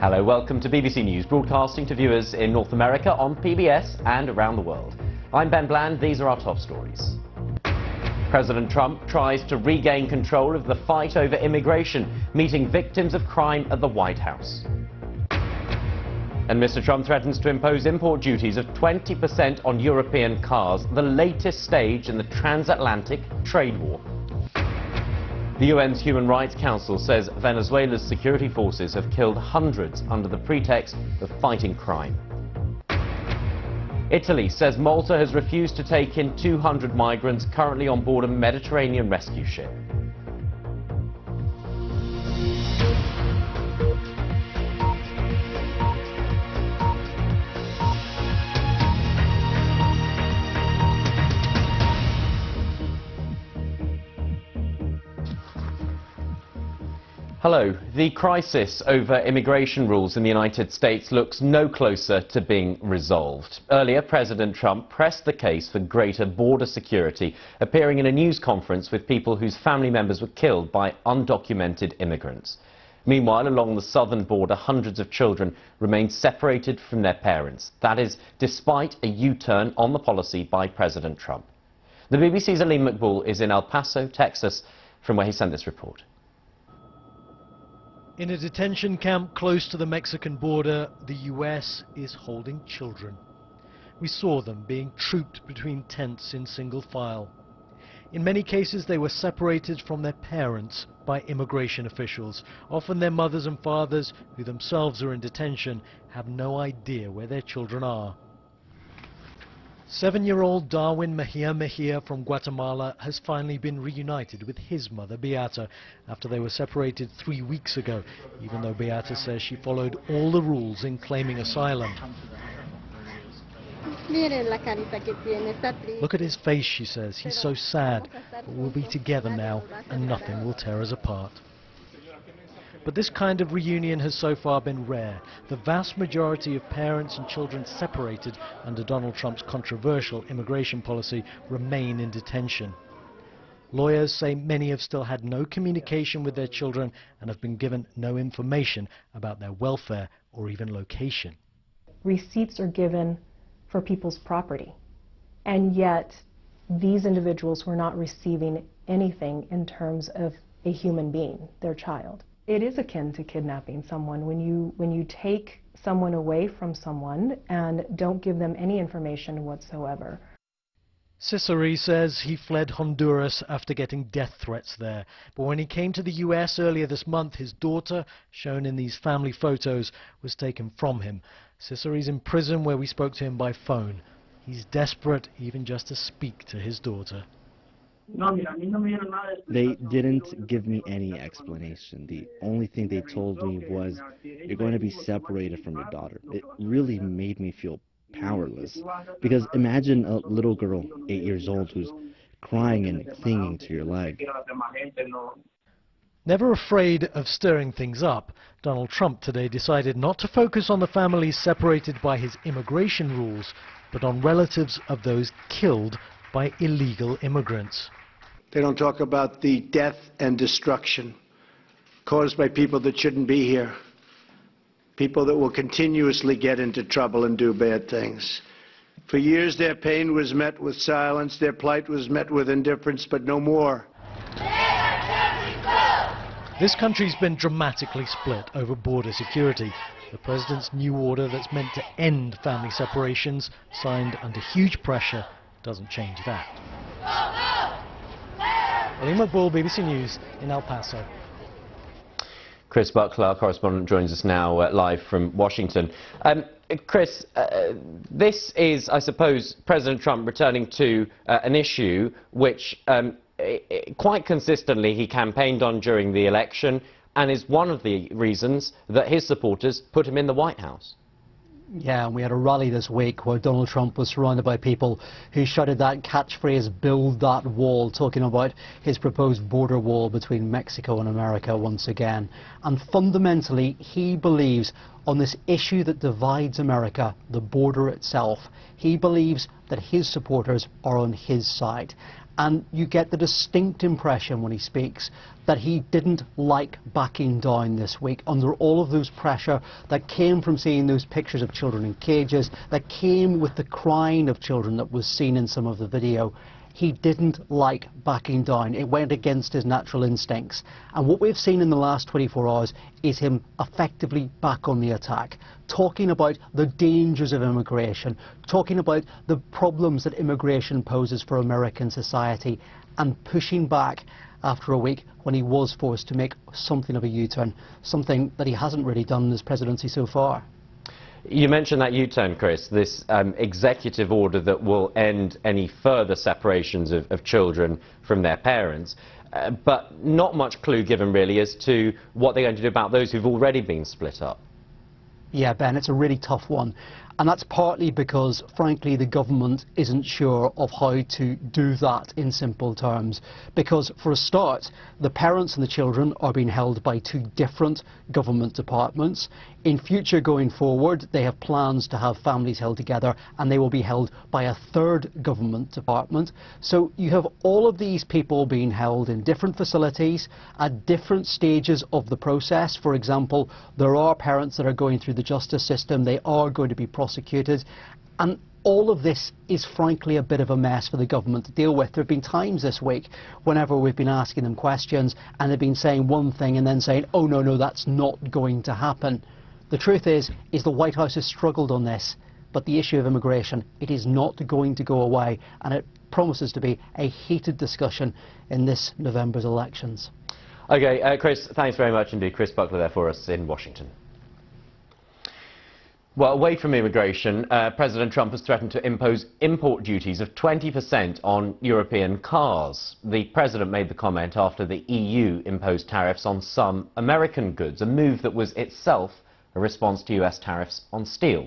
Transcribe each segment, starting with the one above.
Hello, welcome to BBC News, broadcasting to viewers in North America on PBS and around the world. I'm Ben Bland, these are our top stories. President Trump tries to regain control of the fight over immigration, meeting victims of crime at the White House. And Mr. Trump threatens to impose import duties of 20% on European cars, the latest stage in the transatlantic trade war. The UN's Human Rights Council says Venezuela's security forces have killed hundreds under the pretext of fighting crime. Italy says Malta has refused to take in 200 migrants currently on board a Mediterranean rescue ship. Hello. The crisis over immigration rules in the United States looks no closer to being resolved. Earlier, President Trump pressed the case for greater border security, appearing in a news conference with people whose family members were killed by undocumented immigrants. Meanwhile, along the southern border, hundreds of children remain separated from their parents. That is, despite a U-turn on the policy by President Trump. The BBC's Aleem Maqbool is in El Paso, Texas, from where he sent this report. In a detention camp close to the Mexican border, the US is holding children. We saw them being trooped between tents in single file. In many cases, they were separated from their parents by immigration officials. Often their mothers and fathers, who themselves are in detention, have no idea where their children are. 7-year-old Darwin Mejia from Guatemala has finally been reunited with his mother Beata after they were separated 3 weeks ago, even though Beata says she followed all the rules in claiming asylum. Look at his face, she says. He's so sad, but we'll be together now and nothing will tear us apart. But this kind of reunion has so far been rare. The vast majority of parents and children separated under Donald Trump's controversial immigration policy remain in detention. Lawyers say many have still had no communication with their children and have been given no information about their welfare or even location. Receipts are given for people's property, and yet these individuals were not receiving anything in terms of a human being, their child. It is akin to kidnapping someone when you take someone away from someone and don't give them any information whatsoever. Ciceri says he fled Honduras after getting death threats there. But when he came to the US earlier this month, his daughter, shown in these family photos, was taken from him. Ciceri's in prison where we spoke to him by phone. He's desperate even just to speak to his daughter. They didn't give me any explanation. The only thing they told me was, you're going to be separated from your daughter. It really made me feel powerless. Because imagine a little girl, 8 years old, who's crying and clinging to your leg. Never afraid of stirring things up, Donald Trump today decided not to focus on the families separated by his immigration rules, but on relatives of those killed by illegal immigrants. They don't talk about the death and destruction caused by people that shouldn't be here, people that will continuously get into trouble and do bad things. For years their pain was met with silence, their plight was met with indifference, but no more. This country's been dramatically split over border security. The president's new order that's meant to end family separations, signed under huge pressure, doesn't change that. Aleem Maqbool, BBC News in El Paso. Chris Buckler, our correspondent, joins us now live from Washington. Chris, this is, I suppose, President Trump returning to an issue which quite consistently he campaigned on during the election and is one of the reasons that his supporters put him in the White House. Yeah, and we had a rally this week where Donald Trump was surrounded by people who shouted that catchphrase, "Build that wall," talking about his proposed border wall between Mexico and America once again. And fundamentally, he believes on this issue that divides America, the border itself, he believes that his supporters are on his side. And you get the distinct impression when he speaks that he didn't like backing down this week under all of those pressure that came from seeing those pictures of children in cages, that came with the crying of children that was seen in some of the video. He didn't like backing down. It went against his natural instincts. And what we've seen in the last 24 hours is him effectively back on the attack, talking about the dangers of immigration, talking about the problems that immigration poses for American society, and pushing back after a week when he was forced to make something of a U-turn, something that he hasn't really done in his presidency so far. You mentioned that U-turn, Chris, this executive order that will end any further separations of children from their parents, but not much clue given really as to what they're going to do about those who've already been split up. Yeah, Ben, it's a really tough one. And that's partly because, frankly, the government isn't sure of how to do that in simple terms. Because, for a start, the parents and the children are being held by two different government departments. In future, going forward, they have plans to have families held together, and they will be held by a third government department. So you have all of these people being held in different facilities at different stages of the process. For example, there are parents that are going through the justice system. They are going to be prosecuted, and all of this is frankly a bit of a mess for the government to deal with. There have been times this week whenever we've been asking them questions and they've been saying one thing and then saying, oh no, that's not going to happen. The truth is the White House has struggled on this, but the issue of immigration, it is not going to go away, and it promises to be a heated discussion in this November's elections. Okay, Chris, thanks very much indeed. Chris Buckler there for us in Washington. Well, away from immigration, President Trump has threatened to impose import duties of 20% on European cars. The president made the comment after the EU imposed tariffs on some American goods, a move that was itself a response to US tariffs on steel.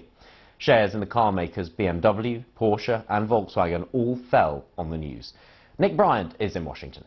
Shares in the car makers BMW, Porsche and Volkswagen all fell on the news. Nick Bryant is in Washington.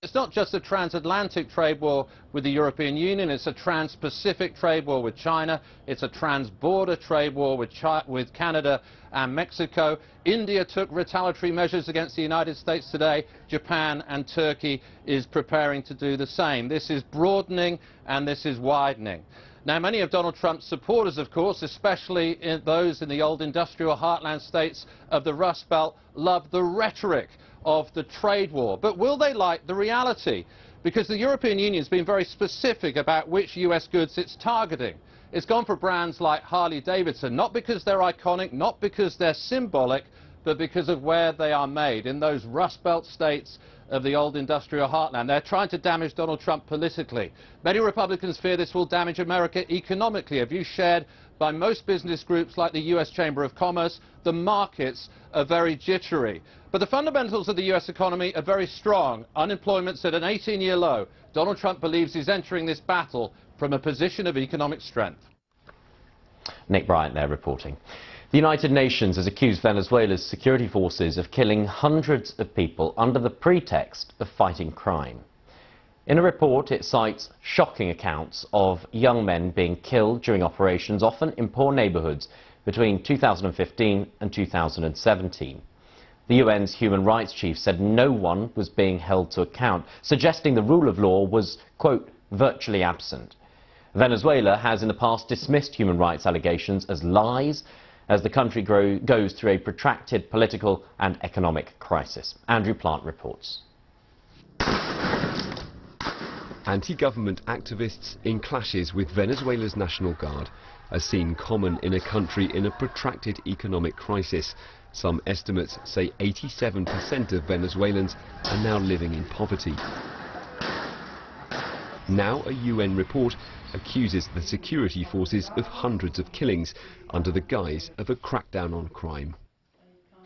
It's not just a transatlantic trade war with the European Union, it's a trans-Pacific trade war with China, it's a trans-border trade war with Canada and Mexico. India took retaliatory measures against the United States today. Japan and Turkey is preparing to do the same. This is broadening and this is widening. Now, many of Donald Trump's supporters, of course, especially those in the old industrial heartland states of the Rust Belt, love the rhetoric of the trade war. But will they like the reality? Because the European Union has been very specific about which US goods it's targeting. It's gone for brands like Harley-Davidson, not because they're iconic, not because they're symbolic, but because of where they are made, in those Rust Belt states of the old industrial heartland. They're trying to damage Donald Trump politically. Many Republicans fear this will damage America economically, a view shared by most business groups like the US Chamber of Commerce. The markets are very jittery. But the fundamentals of the US economy are very strong. Unemployment's at an 18-year low. Donald Trump believes he's entering this battle from a position of economic strength. Nick Bryant there reporting. The United Nations has accused Venezuela's security forces of killing hundreds of people under the pretext of fighting crime. In a report, it cites shocking accounts of young men being killed during operations, often in poor neighbourhoods, between 2015 and 2017. The UN's human rights chief said no one was being held to account, suggesting the rule of law was, quote, virtually absent. Venezuela has in the past dismissed human rights allegations as lies, as the country goes through a protracted political and economic crisis. Andrew Plant reports. Anti-government activists in clashes with Venezuela's National Guard are seen common in a country in a protracted economic crisis. Some estimates say 87% of Venezuelans are now living in poverty. Now a UN report accuses the security forces of hundreds of killings under the guise of a crackdown on crime.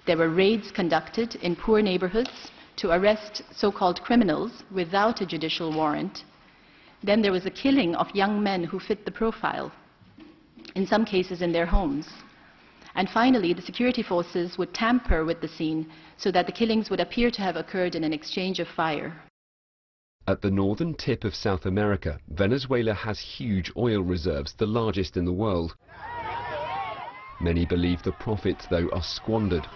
There were raids conducted in poor neighborhoods to arrest so-called criminals without a judicial warrant. Then there was a killing of young men who fit the profile, in some cases in their homes. And finally, the security forces would tamper with the scene so that the killings would appear to have occurred in an exchange of fire. At the northern tip of South America, Venezuela has huge oil reserves, the largest in the world. Many believe the profits, though, are squandered,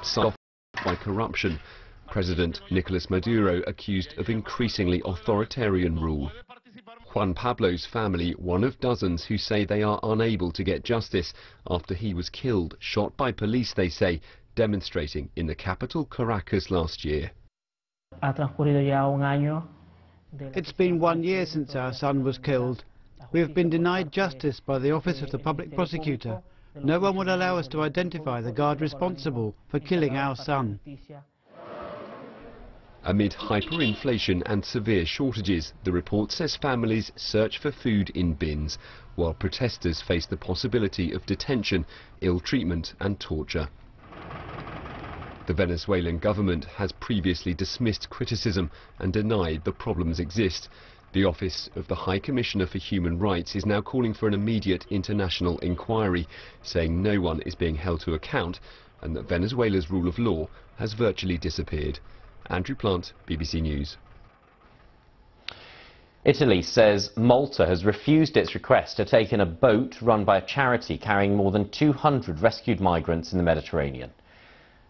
by corruption. President Nicolas Maduro accused of increasingly authoritarian rule. Juan Pablo's family, one of dozens who say they are unable to get justice after he was killed, shot by police, they say, demonstrating in the capital Caracas last year. It's been 1 year since our son was killed. We have been denied justice by the Office of the Public Prosecutor. No one will allow us to identify the guard responsible for killing our son. Amid hyperinflation and severe shortages, the report says families search for food in bins, while protesters face the possibility of detention, ill treatment and torture. The Venezuelan government has previously dismissed criticism and denied the problems exist. The Office of the High Commissioner for Human Rights is now calling for an immediate international inquiry, saying no one is being held to account and that Venezuela's rule of law has virtually disappeared. Andrew Plant, BBC News. Italy says Malta has refused its request to take in a boat run by a charity carrying more than 200 rescued migrants in the Mediterranean.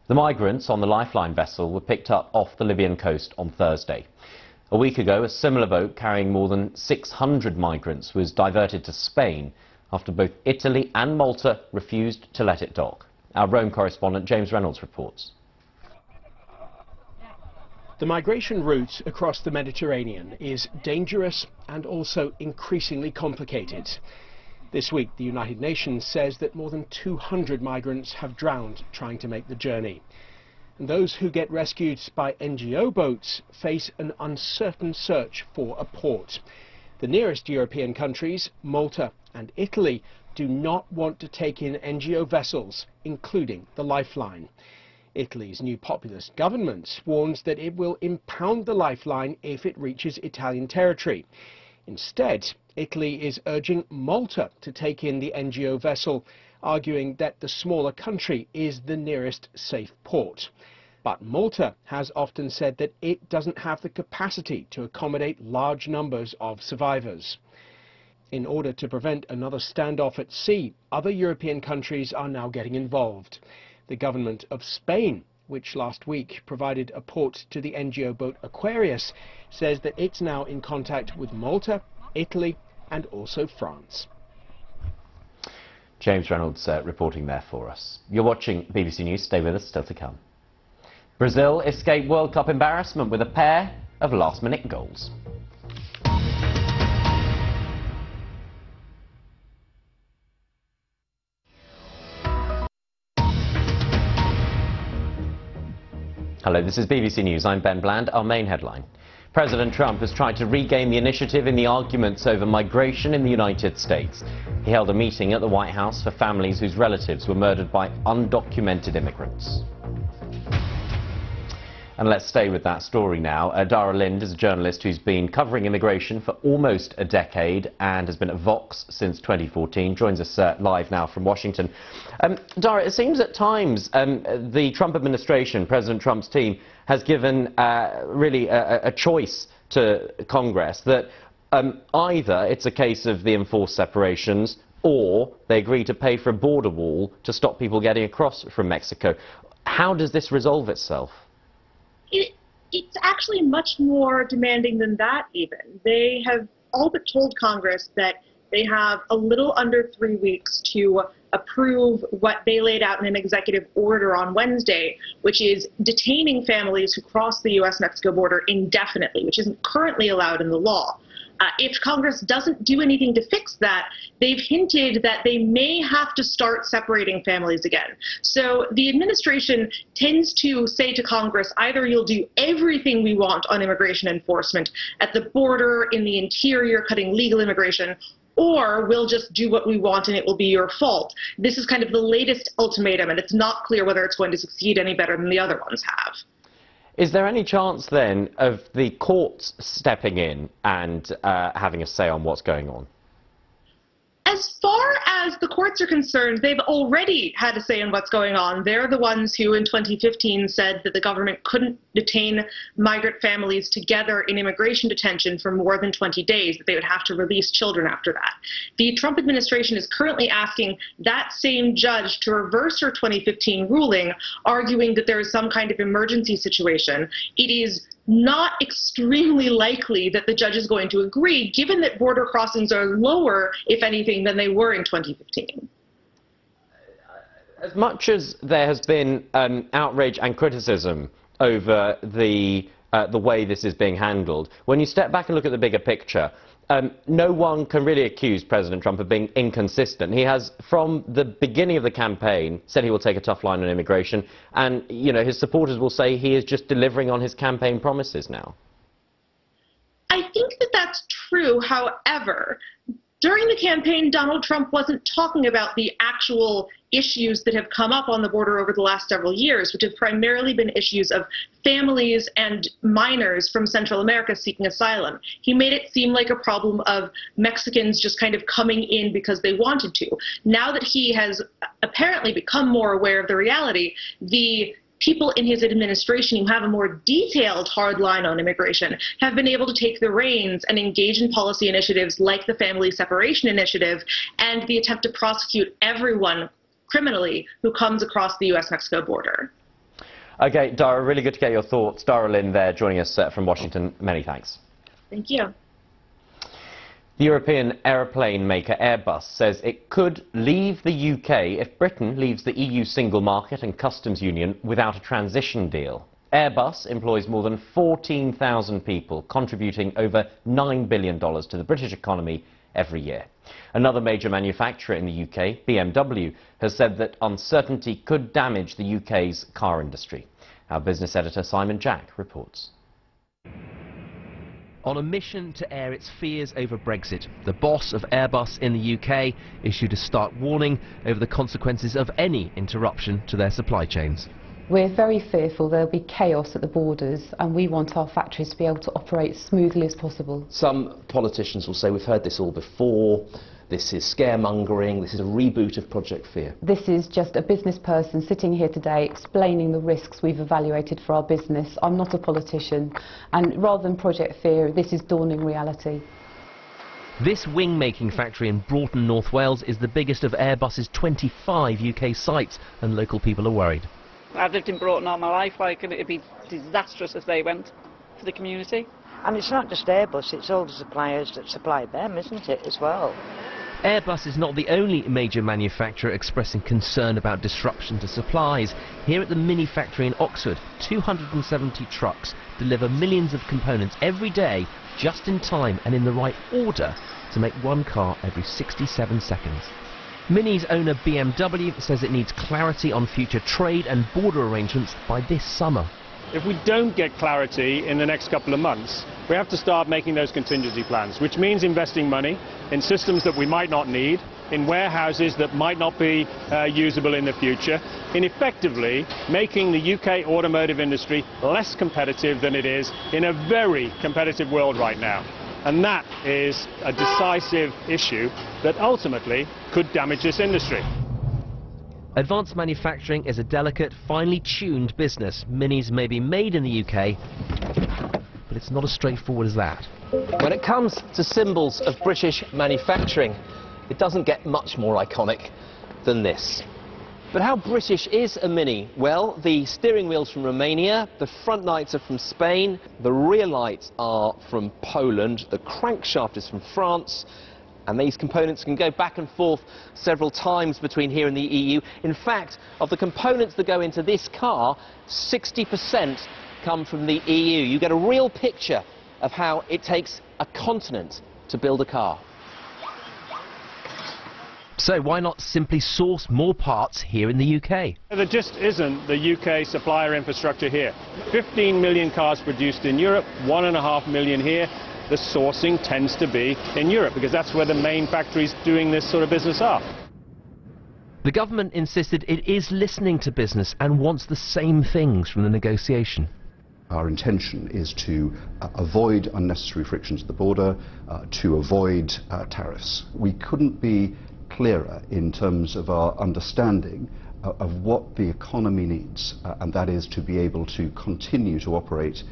The migrants on the Lifeline vessel were picked up off the Libyan coast on Thursday. A week ago, a similar boat carrying more than 600 migrants was diverted to Spain after both Italy and Malta refused to let it dock. Our Rome correspondent James Reynolds reports. The migration route across the Mediterranean is dangerous and also increasingly complicated. This week, the United Nations says that more than 200 migrants have drowned trying to make the journey. And those who get rescued by NGO boats face an uncertain search for a port. The nearest European countries, Malta and Italy, do not want to take in NGO vessels, including the Lifeline. Italy's new populist government warns that it will impound the Lifeline if it reaches Italian territory. Instead, Italy is urging Malta to take in the NGO vessel, arguing that the smaller country is the nearest safe port. But Malta has often said that it doesn't have the capacity to accommodate large numbers of survivors. In order to prevent another standoff at sea, other European countries are now getting involved. The government of Spain, which last week provided a port to the NGO boat Aquarius, says that it's now in contact with Malta, Italy and also France. James Reynolds reporting there for us. You're watching BBC News. Stay with us, still to come. Brazil escaped World Cup embarrassment with a pair of last-minute goals. Hello, this is BBC News. I'm Ben Bland. Our main headline. President Trump has tried to regain the initiative in the arguments over migration in the United States. He held a meeting at the White House for families whose relatives were murdered by undocumented immigrants. And let's stay with that story now. Dara Lind is a journalist who's been covering immigration for almost a decade and has been at Vox since 2014. Joins us live now from Washington. Dara, it seems at times the Trump administration, President Trump's team, has given really a choice to Congress that either it's a case of the enforced separations or they agree to pay for a border wall to stop people getting across from Mexico. How does this resolve itself? It's actually much more demanding than that even. They have all but told Congress that they have a little under 3 weeks to approve what they laid out in an executive order on Wednesday, which is detaining families who cross the U.S.-Mexico border indefinitely, which isn't currently allowed in the law. If Congress doesn't do anything to fix that, they've hinted that they may have to start separating families again. So the administration tends to say to Congress, either you'll do everything we want on immigration enforcement at the border, in the interior, cutting legal immigration, or we'll just do what we want and it will be your fault. This is kind of the latest ultimatum, and it's not clear whether it's going to succeed any better than the other ones have. Is there any chance then of the courts stepping in and having a say on what's going on? As far as the courts are concerned, they've already had a say in what's going on. They're the ones who in 2015 said that the government couldn't detain migrant families together in immigration detention for more than 20 days, that they would have to release children after that. The Trump administration is currently asking that same judge to reverse her 2015 ruling, arguing that there is some kind of emergency situation. It is not extremely likely that the judge is going to agree, given that border crossings are lower, if anything, than they were in 2015. As much as there has been outrage and criticism over the way this is being handled, when you step back and look at the bigger picture, no one can really accuse President Trump of being inconsistent. He has, from the beginning of the campaign, said he will take a tough line on immigration, and his supporters will say he is just delivering on his campaign promises now. I think that that's true. However, during the campaign, Donald Trump wasn't talking about the actual issues that have come up on the border over the last several years, which have primarily been issues of families and minors from Central America seeking asylum. He made it seem like a problem of Mexicans just kind of coming in because they wanted to. Now that he has apparently become more aware of the reality, the people in his administration who have a more detailed hard line on immigration have been able to take the reins and engage in policy initiatives like the Family Separation Initiative and the attempt to prosecute everyone criminally who comes across the U.S.-Mexico border. Okay, Dara, really good to get your thoughts. Dara Lind there joining us from Washington. Many thanks. Thank you. The European aeroplane maker Airbus says it could leave the UK if Britain leaves the EU single market and customs union without a transition deal. Airbus employs more than 14,000 people, contributing over $9 billion to the British economy every year. Another major manufacturer in the UK, BMW, has said that uncertainty could damage the UK's car industry. Our business editor Simon Jack reports. On a mission to air its fears over Brexit, the boss of Airbus in the UK issued a stark warning over the consequences of any interruption to their supply chains. We're very fearful there'll be chaos at the borders, and we want our factories to be able to operate as smoothly as possible. Some politicians will say we've heard this all before, this is scaremongering, this is a reboot of Project Fear. This is just a business person sitting here today explaining the risks we've evaluated for our business. I'm not a politician, and rather than Project Fear, this is dawning reality. This wing-making factory in Broughton, North Wales is the biggest of Airbus's 25 UK sites, and local people are worried. I've lived in Broughton all my life. It'd be disastrous if they went for the community. And it's not just Airbus, it's all the suppliers that supply them, isn't it, as well? Airbus is not the only major manufacturer expressing concern about disruption to supplies. Here at the Mini factory in Oxford, 270 trucks deliver millions of components every day, just in time and in the right order, to make one car every 67 seconds. Mini's owner BMW says it needs clarity on future trade and border arrangements by this summer. If we don't get clarity in the next couple of months, we have to start making those contingency plans, which means investing money in systems that we might not need, in warehouses that might not be usable in the future, in effectively making the UK automotive industry less competitive than it is in a very competitive world right now. And that is a decisive issue that ultimately could damage this industry. Advanced manufacturing is a delicate, finely tuned business. Minis may be made in the UK, but it's not as straightforward as that. When it comes to symbols of British manufacturing, it doesn't get much more iconic than this. But how British is a Mini? Well, the steering wheel's from Romania, the front lights are from Spain, the rear lights are from Poland, the crankshaft is from France, and these components can go back and forth several times between here and the EU. In fact, of the components that go into this car, 60% come from the EU. You get a real picture of how it takes a continent to build a car. So why not simply source more parts here in the UK? There just isn't the UK supplier infrastructure here. 15 million cars produced in Europe, 1.5 million here. The sourcing tends to be in Europe because that's where the main factories doing this sort of business are. The government insisted it is listening to business and wants the same things from the negotiation. Our intention is to avoid unnecessary frictions at the border, to avoid tariffs. We couldn't be clearer in terms of our understanding of what the economy needs, and that is to be able to continue to operate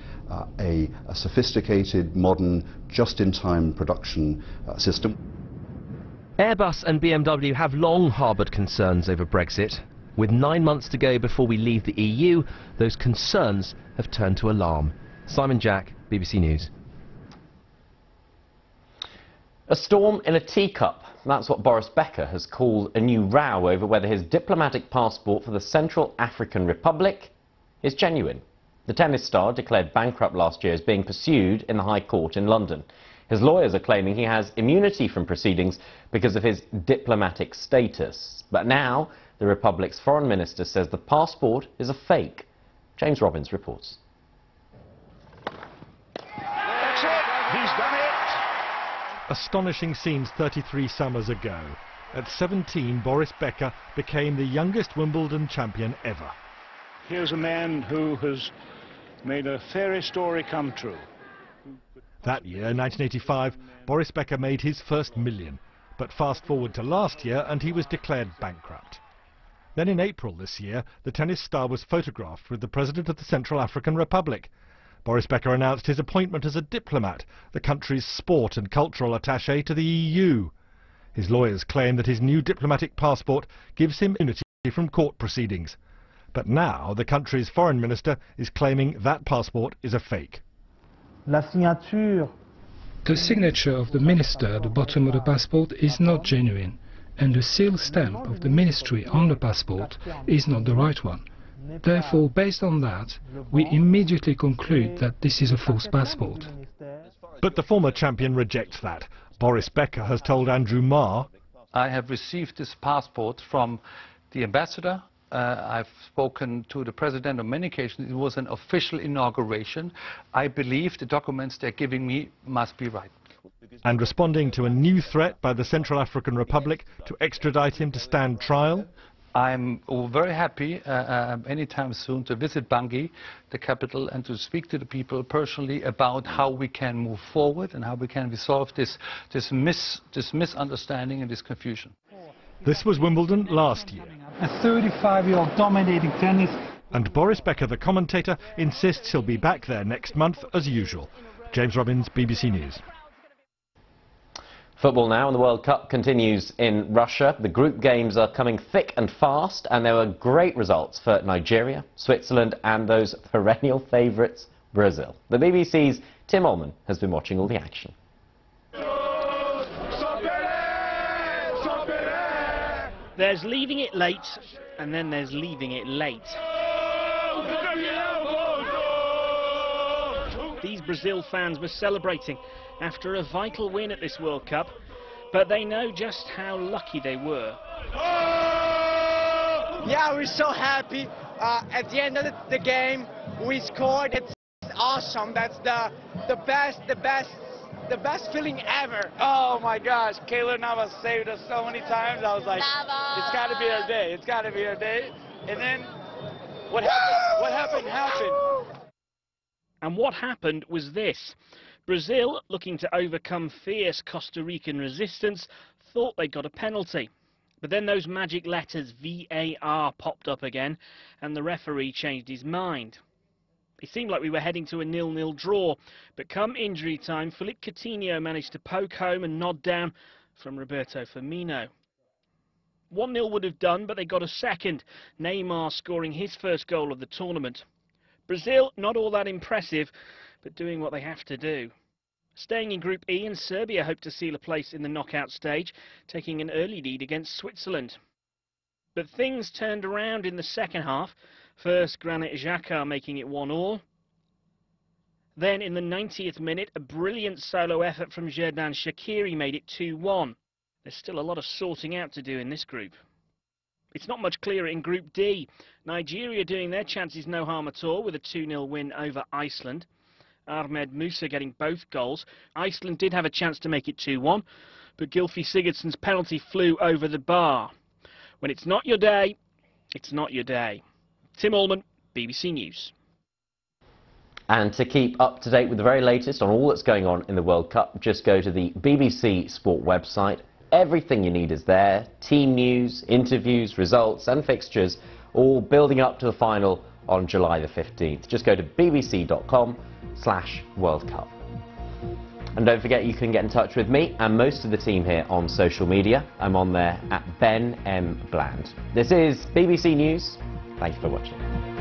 a sophisticated, modern, just-in-time production system. Airbus and BMW have long harboured concerns over Brexit. With 9 months to go before we leave the EU, those concerns have turned to alarm. Simon Jack, BBC News. A storm in a teacup. That's what Boris Becker has called a new row over whether his diplomatic passport for the Central African Republic is genuine. The tennis star declared bankrupt last year is being pursued in the High Court in London. His lawyers are claiming he has immunity from proceedings because of his diplomatic status. But now, the Republic's foreign minister says the passport is a fake. James Robbins reports. That's it. He's done it. Astonishing scenes 33 summers ago. At 17, Boris Becker became the youngest Wimbledon champion ever. Here's a man who has made a fairy story come true. That year, 1985, Boris Becker made his first million. But fast forward to last year and he was declared bankrupt. Then in April this year, the tennis star was photographed with the President of the Central African Republic. Boris Becker announced his appointment as a diplomat, the country's sport and cultural attaché to the EU. His lawyers claim that his new diplomatic passport gives him immunity from court proceedings. But now the country's foreign minister is claiming that passport is a fake. The signature of the minister at the bottom of the passport is not genuine, and the seal stamp of the ministry on the passport is not the right one. Therefore, based on that, we immediately conclude that this is a false passport. But the former champion rejects that. Boris Becker has told Andrew Marr, I have received this passport from the ambassador. I've spoken to the president on many occasions. It was an official inauguration. I believe the documents they're giving me must be right. And responding to a new threat by the Central African Republic to extradite him to stand trial, I'm very happy anytime soon to visit Bangui, the capital, and to speak to the people personally about how we can move forward and how we can resolve this misunderstanding and this confusion. This was Wimbledon last year. A 35-year-old dominating tennis. And Boris Becker, the commentator, insists he'll be back there next month as usual. James Robbins, BBC News. Football now, and the World Cup continues in Russia. The group games are coming thick and fast, and there were great results for Nigeria, Switzerland, and those perennial favourites, Brazil. The BBC's Tim Ullman has been watching all the action. There's leaving it late, and then there's leaving it late. These Brazil fans were celebrating after a vital win at this World Cup, but they know just how lucky they were. Yeah, we're so happy. At the end of the game, we scored. It's awesome. That's the best feeling ever. Oh my gosh, Keylor Navas saved us so many times. I was like, it's got to be our day. It's got to be our day. And then what happened happened. And what happened was this. Brazil, looking to overcome fierce Costa Rican resistance, thought they got a penalty. But then those magic letters VAR popped up again, and the referee changed his mind. It seemed like we were heading to a 0-0 draw, but come injury time, Philippe Coutinho managed to poke home and nod down from Roberto Firmino. 1-0 would have done, but they got a second, Neymar scoring his first goal of the tournament. Brazil, not all that impressive, but doing what they have to do. Staying in Group E, and Serbia hope to seal a place in the knockout stage, taking an early lead against Switzerland. But things turned around in the second half. First, Granit Xhaka making it 1-1. Then, in the 90th minute, a brilliant solo effort from Xherdan Shaqiri made it 2-1. There's still a lot of sorting out to do in this group. It's not much clearer in Group D. Nigeria doing their chances no harm at all with a 2-0 win over Iceland. Ahmed Musa getting both goals. Iceland did have a chance to make it 2-1, but Gylfi Sigurdsson's penalty flew over the bar. When it's not your day, it's not your day. Tim Ullman, BBC News. And to keep up to date with the very latest on all that's going on in the World Cup, just go to the BBC Sport website. Everything you need is there. Team news, interviews, results and fixtures, all building up to the final on July the 15th. Just go to bbc.com/World Cup. And don't forget, you can get in touch with me and most of the team here on social media. I'm on there at Ben M. Bland. This is BBC News. Thank you for watching.